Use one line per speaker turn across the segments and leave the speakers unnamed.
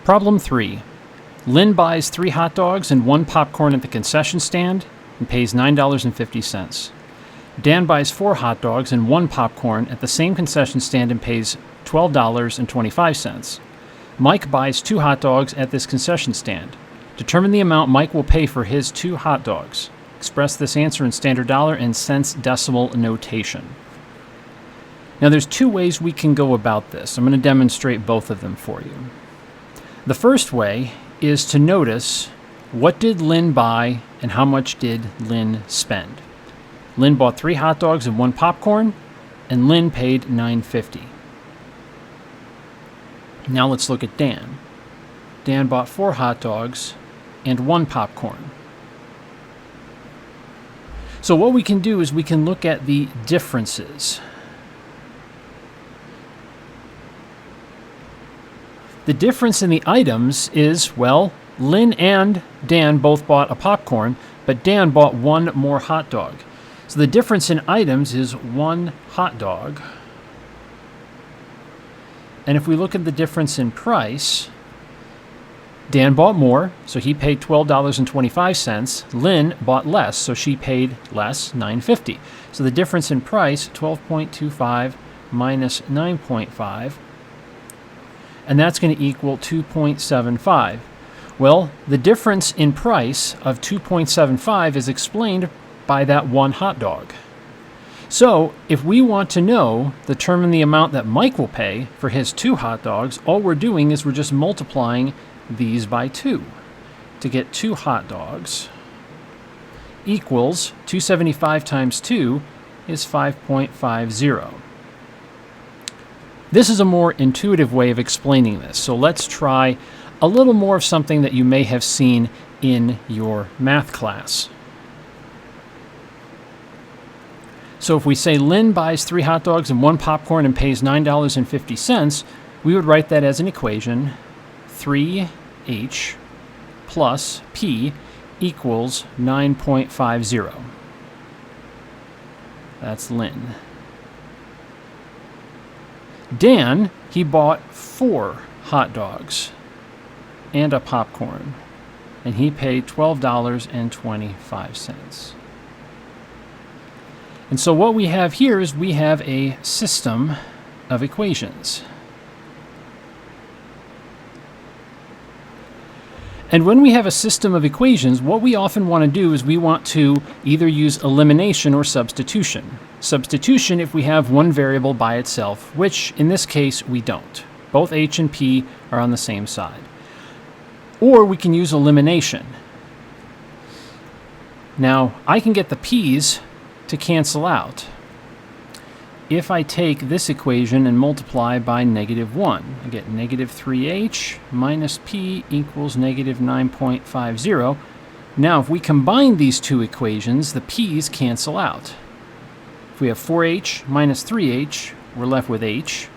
Problem 3. Lynn buys 3 hot dogs and 1 popcorn at the concession stand and pays $9.50. Dan buys 4 hot dogs and 1 popcorn at the same concession stand and pays $12.25. Mike buys 2 hot dogs at this concession stand. Determine the amount Mike will pay for his 2 hot dogs. Express this answer in standard dollar and cents decimal notation. Now there's 2 ways we can go about this. I'm going to demonstrate both of them for you. The first way is to notice what did Lynn buy and how much did Lynn spend. Lynn bought 3 hot dogs and 1 popcorn, and Lynn paid $9.50. Now let's look at Dan. Dan bought 4 hot dogs and 1 popcorn. So what we can do is we can look at the differences. The difference in the items is, well, Lynn and Dan both bought a popcorn, but Dan bought 1 more hot dog. So the difference in items is 1 hot dog. And if we look at the difference in price, Dan bought more, so he paid $12.25. Lynn bought less, so she paid less, $9.50. So the difference in price, 12.25 minus 9.5, and that's going to equal 2.75. Well, the difference in price of 2.75 is explained by that 1 hot dog. So if we want to determine the amount that Mike will pay for his 2 hot dogs, all we're doing is we're just multiplying these by 2 to get 2 hot dogs equals 275 times 2 is 5.50. This is a more intuitive way of explaining this, so let's try a little more of something that you may have seen in your math class. So if we say Lynn buys 3 hot dogs and 1 popcorn and pays $9.50, we would write that as an equation, 3h plus p equals 9.50. That's Lynn. Dan, he bought 4 hot dogs and a popcorn, and he paid $12.25. And so what we have here is we have a system of equations. And when we have a system of equations, what we often want to do is we want to either use elimination or substitution. Substitution if we have one variable by itself, which in this case we don't. Both h and p are on the same side. Or we can use elimination. Now, I can get the p's to cancel out if I take this equation and multiply by -1. I get -3h minus p equals -9.50. Now, if we combine these 2 equations, the p's cancel out. If we have 4h minus 3h, we're left with h.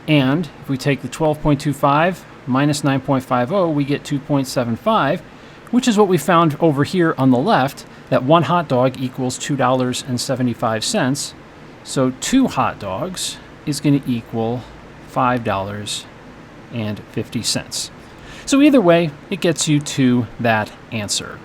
And if we take the 12.25 minus 9.50, we get 2.75, which is what we found over here on the left, that 1 hot dog equals $2.75. So 2 hot dogs is going to equal $5.50. So either way, it gets you to that answer.